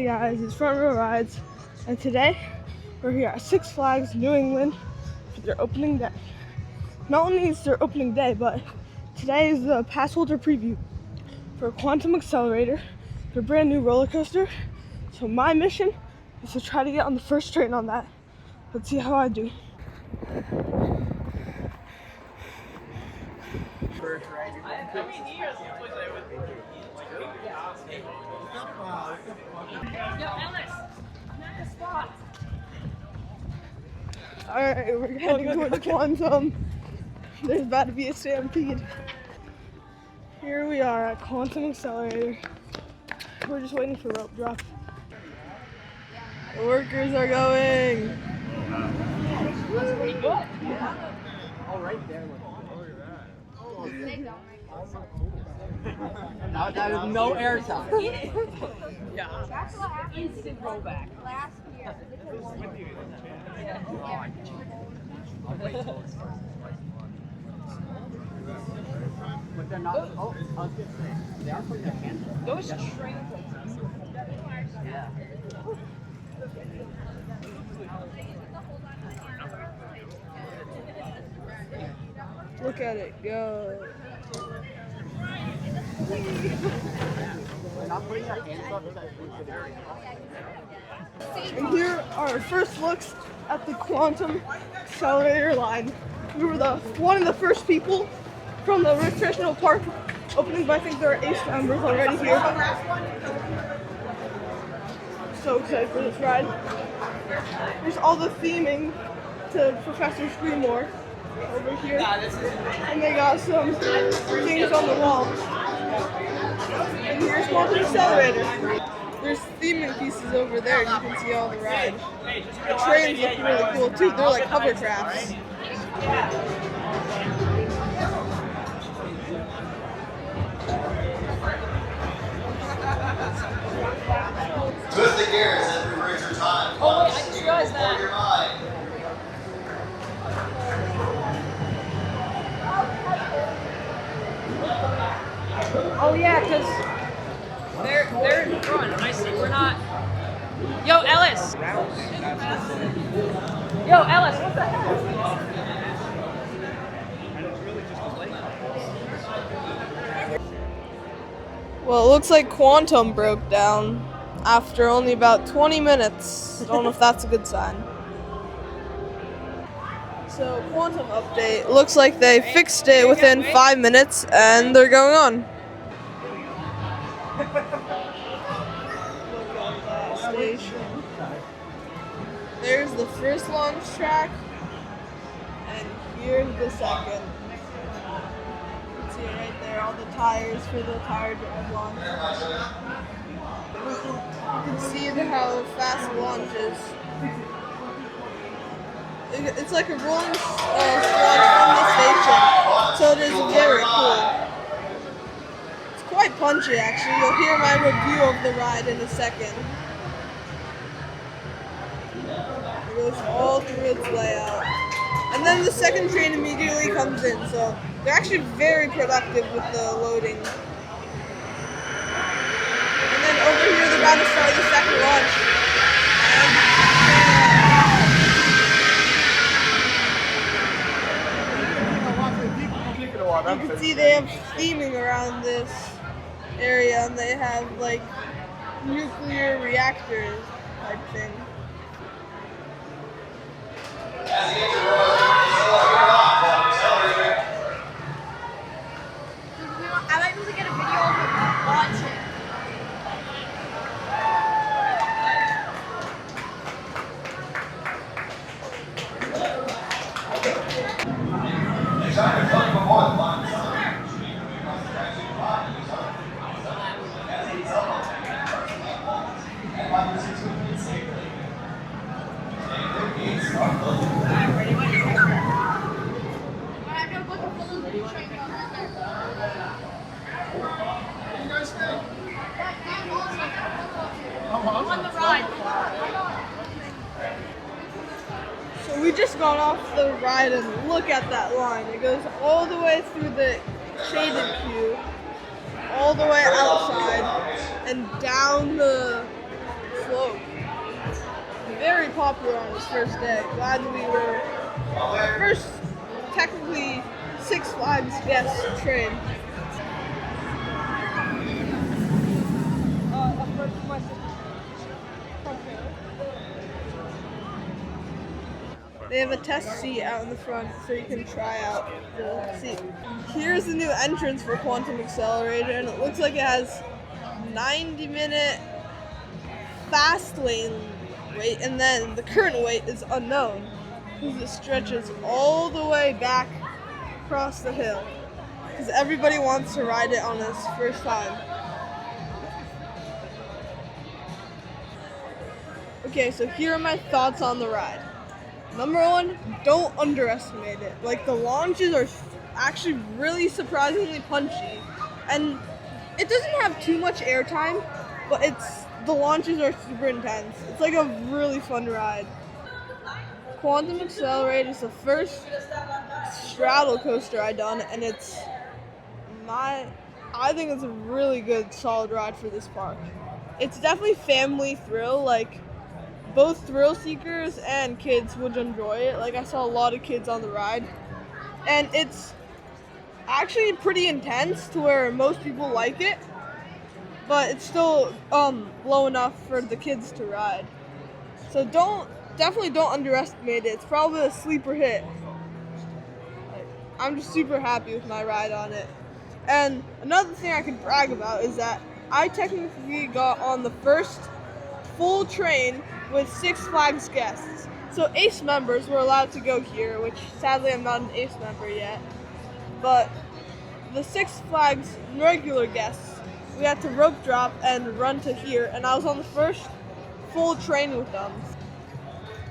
Hey guys, it's Front Row Rides, and today we're here at Six Flags New England for their opening day. Not only is their opening day, but today is the pass holder preview for Quantum Accelerator, their brand new roller coaster. So my mission is to try to get on the first train on that. Let's see how I do. Yo, Ellis, I'm at the spot. Alright, we're heading towards Quantum. There's about to be a stampede. Here we are at Quantum Accelerator. We're just waiting for rope drop. The workers are going. That's pretty good. Oh, right there. Look at that. Now, no air time. Yeah. That's what happened. Instant rollback. Last year. But they're not. Oh, I was gonna say, they are putting their hands up. Those trains. Yeah. Look at it go. They're not putting their hands up. And here are our first looks at the Quantum Accelerator line. We were one of the first people from the recreational park opening, but I think there are 8 members already here. So excited for this ride. There's all the theming to Professor Screamore over here. And they got some things on the wall. And here's Quantum Accelerator. There's theming pieces over there, and you can see all the rides. The trains look really cool too. They're like hovercrafts. Twist the gears as we reach your time. Oh wait, I just realized that. Your mind. Oh yeah, because they're in front. I see. We're not. Yo, Ellis. Yo, Ellis. What the heck? Well, it looks like Quantum broke down after only about 20 minutes. I don't know if that's a good sign. So, Quantum update. Looks like they fixed it within 5 minutes and they're going on. Station. There's the first launch track, and here's the second. You can see it right there, all the tires for the tire drive launch. You can see how fast it launches. It's like a rolling launch from the station, so it is very cool. It's quite punchy actually. You'll hear my review of the ride in a second. It goes all through its layout. And then the second train immediately comes in, so they're actually very productive with the loading. And then over here they're about to start the second launch. You can see they have theming around this area, and they have like nuclear reactors type thing. I might be able to get a video of it launching. On the ride. So we just got off the ride and look at that line. It goes all the way through the shaded queue, all the way outside, and down the slope. Very popular on its first day. Glad we were first, technically, Six Flags guest train. They have a test seat out in the front so you can try out the seat. Here's the new entrance for Quantum Accelerator, and it looks like it has 90-minute fast lane wait, and then the current wait is unknown because it stretches all the way back across the hill because everybody wants to ride it on its first time. Okay, so here are my thoughts on the ride. Number one, don't underestimate it. Like, the launches are actually really surprisingly punchy, and it doesn't have too much airtime, but the launches are super intense. It's like a really fun ride. Quantum Accelerator is the first straddle coaster I've done, and I think it's a really good, solid ride for this park. It's definitely family thrill, like, both thrill seekers and kids would enjoy it. Like, I saw a lot of kids on the ride, and it's actually pretty intense to where most people like it, but it's still low enough for the kids to ride. So definitely don't underestimate it. It's probably a sleeper hit. I'm just super happy with my ride on it. And another thing I can brag about is that I technically got on the first full train with Six Flags guests. So ACE members were allowed to go here, which sadly I'm not an ACE member yet. But the Six Flags regular guests, we had to rope drop and run to here, and I was on the first full train with them.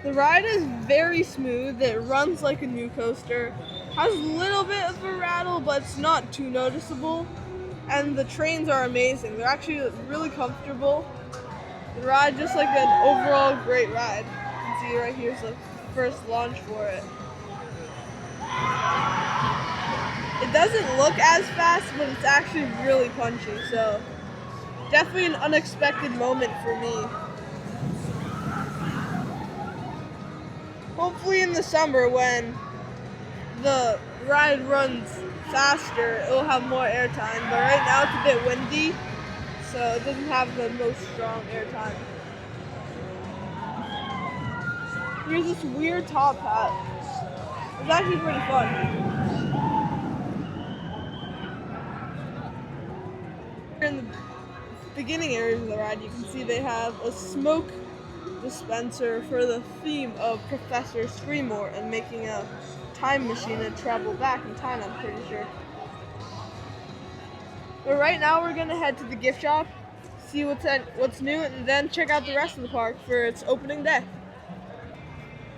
The ride is very smooth. It runs like a new coaster. Has a little bit of a rattle, but it's not too noticeable. And the trains are amazing. They're actually really comfortable. The ride just like an overall great ride. You can see right here's the first launch for it. It doesn't look as fast, but it's actually really punchy, so definitely an unexpected moment for me. Hopefully in the summer when the ride runs faster, it'll have more airtime, but right now it's a bit windy, so it doesn't have the most strong airtime. Here's this weird top hat. It's actually pretty fun. In the beginning areas of the ride, you can see they have a smoke dispenser for the theme of Professor Screamore and making a time machine and travel back in time, I'm pretty sure. But right now we're gonna head to the gift shop, see what's new, and then check out the rest of the park for its opening day.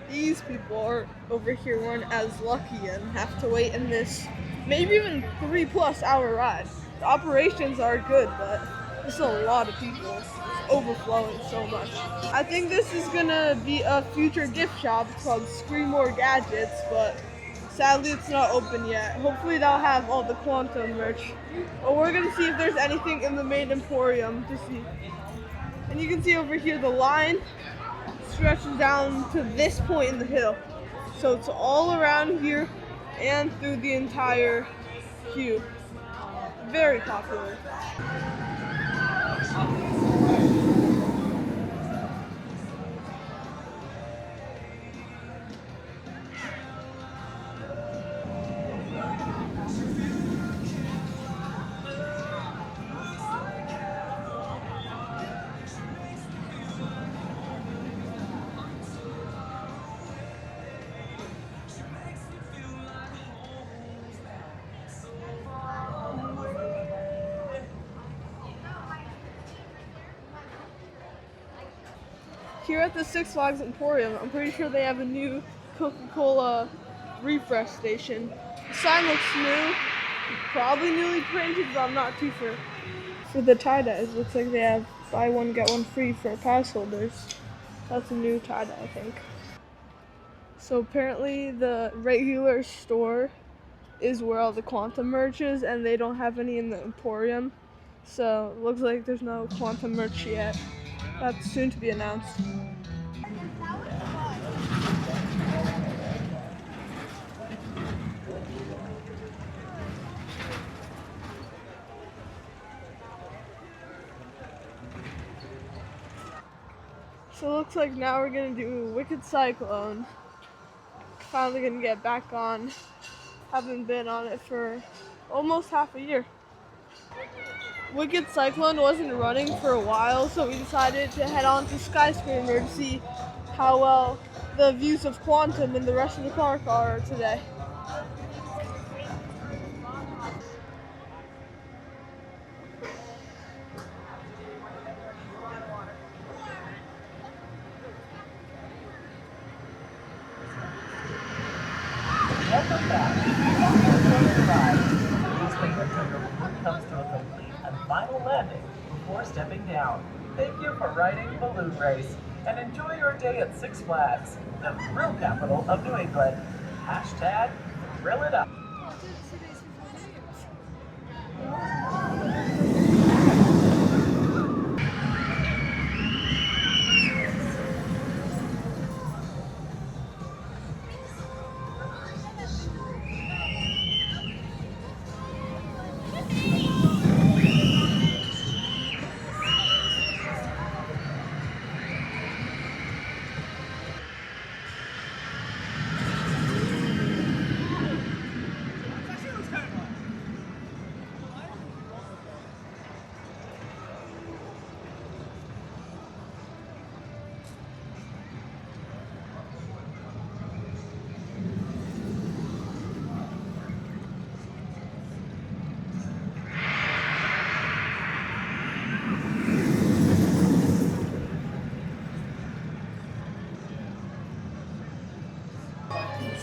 These people over here weren't as lucky and have to wait in this maybe even 3+ hour ride. The operations are good, but there's a lot of people. It's overflowing so much. I think this is gonna be a future gift shop. It's called Screamore Gadgets, but sadly it's not open yet. Hopefully they'll have all the Quantum merch. But we're gonna see if there's anything in the main emporium to see. And you can see over here the line stretches down to this point in the hill. So it's all around here and through the entire queue. Very popular. Here at the Six Flags Emporium, I'm pretty sure they have a new Coca-Cola refresh station. The sign looks new, probably newly printed, but I'm not too sure. For the tie-dyes, looks like they have buy one, get one free for pass holders. That's a new tie-dye, I think. So apparently the regular store is where all the Quantum merch is, and they don't have any in the Emporium. So it looks like there's no Quantum merch yet. That's soon to be announced. So it looks like now we're gonna do Wicked Cyclone. Finally gonna get back on. Haven't been on it for almost half a year. Wicked Cyclone wasn't running for a while, so we decided to head on to Skyscraper to see how well the views of Quantum and the rest of the park are today. Welcome back. Enjoy your ride. Please wait until your balloon comes to a complete and final landing before stepping down. Thank you for riding Balloon Race, and enjoy your day at Six Flags, the thrill capital of New England. Hashtag thrill it up.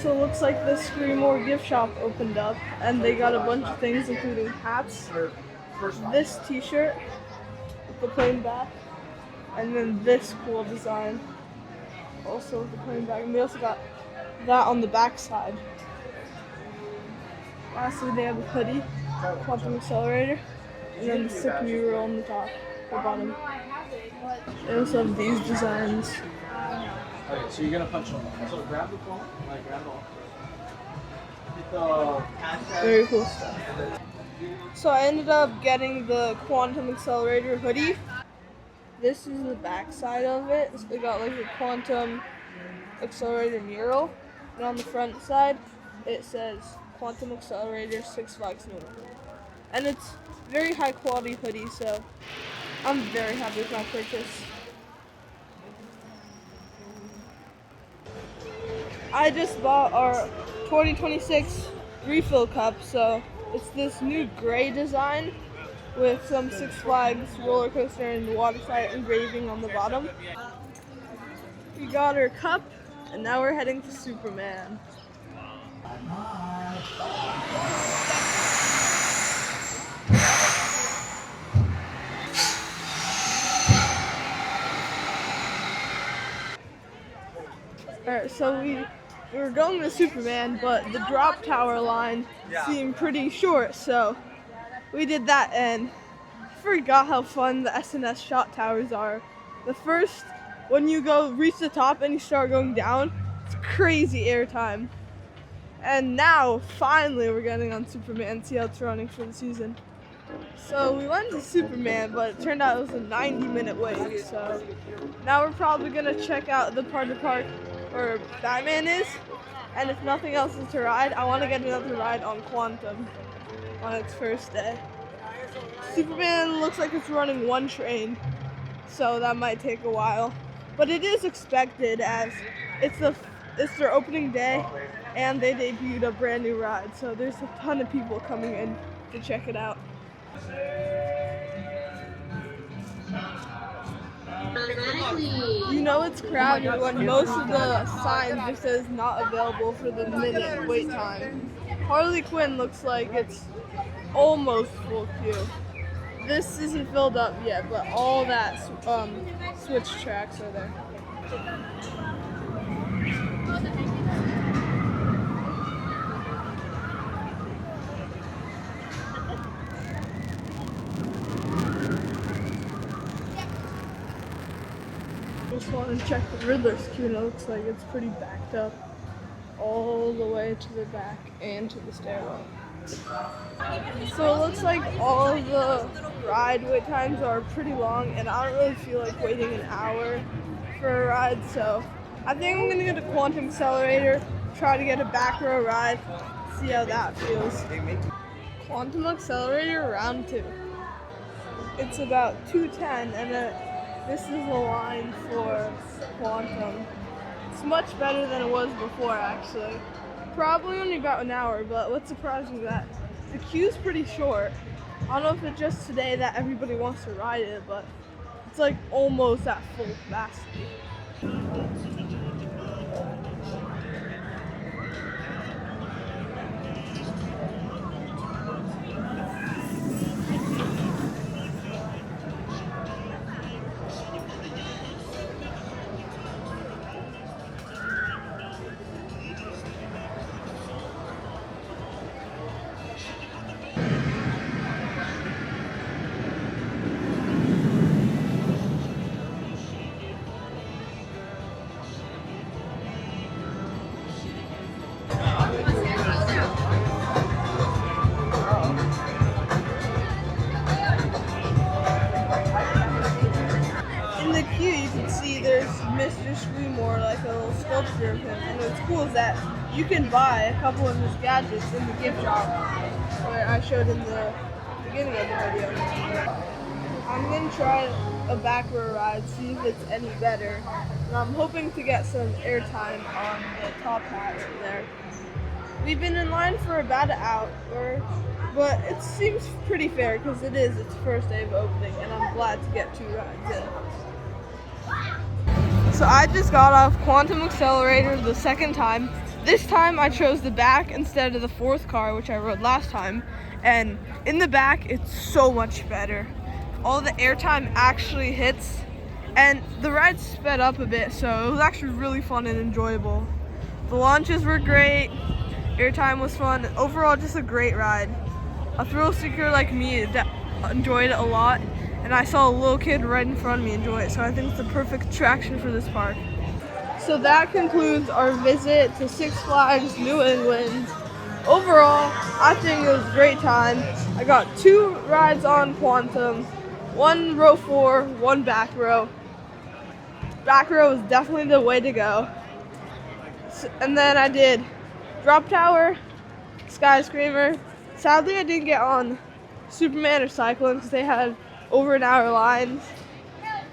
So it looks like the Screamore gift shop opened up, and they got a bunch of things including hats, this t-shirt with the plain back, and then this cool design also with the plain back, and they also got that on the back side. Lastly, they have a hoodie, Quantum Accelerator, and then the sick mural on the top or bottom. They also have these designs. Okay, so you're gonna punch him. So grab the phone, like grab all. Very cool stuff. So I ended up getting the Quantum Accelerator hoodie. This is the back side of it. So they got like a Quantum Accelerator mural, and on the front side it says Quantum Accelerator, Six Flags New England. And it's very high quality hoodie, so I'm very happy with my purchase. I just bought our 2026 refill cup, so it's this new gray design with some Six Flags roller coaster and waterslide engraving on the bottom. We got our cup, and now we're heading to Superman. Alright, so we were going to Superman, but the drop tower line seemed pretty short, so we did that and forgot how fun the SNS shot towers are. The first, when you reach the top and you start going down, it's crazy airtime. And now, finally, we're getting on Superman, see how it's running for the season. So we went to Superman, but it turned out it was a 90-minute wait, so now we're probably gonna check out the part of the park where Batman is, and if nothing else is to ride, I want to get another ride on Quantum on its first day. Superman looks like it's running one train, so that might take a while, but it is expected as it's their opening day and they debuted a brand new ride, so there's a ton of people coming in to check it out. You know it's crowded when most of the signs just says not available for the minute wait time. Harley Quinn looks like it's almost full queue. This isn't filled up yet, but all that switch tracks are there. just want to check the Riddler's queue, and it looks like it's pretty backed up all the way to the back and to the stairwell. So it looks like all of the ride wait times are pretty long, and I don't really feel like waiting an hour for a ride, so I think I'm gonna go to Quantum Accelerator, try to get a back row ride, see how that feels. Quantum Accelerator round 2. It's about 2:10, and this is the line for Quantum. It's much better than it was before, actually. Probably only about an hour, but what's surprising is that the queue's pretty short. I don't know if it's just today that everybody wants to ride it, but it's like almost at full capacity. In the queue, you can see there's Mr. Screamore, like a little sculpture of him. And what's cool is that you can buy a couple of his gadgets in the gift shop, where I showed in the beginning of the video. I'm gonna try a back row ride, see if it's any better. And I'm hoping to get some airtime on the top hat right there. We've been in line for about an hour, but it seems pretty fair because it's the first day of opening, and I'm glad to get 2 rides in. So I just got off Quantum Accelerator the second time. This time I chose the back instead of the 4th car, which I rode last time. And in the back, it's so much better. All the airtime actually hits, and the ride sped up a bit, so it was actually really fun and enjoyable. The launches were great, airtime was fun, overall just a great ride. A thrill seeker like me enjoyed it a lot, and I saw a little kid right in front of me enjoy it, so I think it's the perfect attraction for this park. So that concludes our visit to Six Flags New England. Overall, I think it was a great time. I got 2 rides on Quantum, 1 row 4, 1 back row. Back row was definitely the way to go. And then I did Drop Tower, Skyscraper. Sadly, I didn't get on Superman or Cyclone because they had over an hour lines.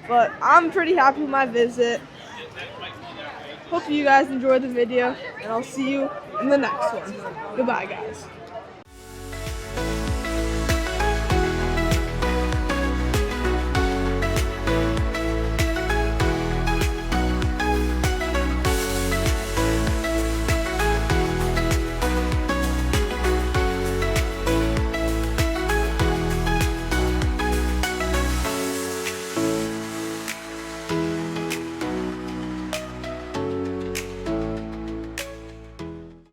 But I'm pretty happy with my visit. Hope you guys enjoyed the video, and I'll see you in the next one. Goodbye, guys.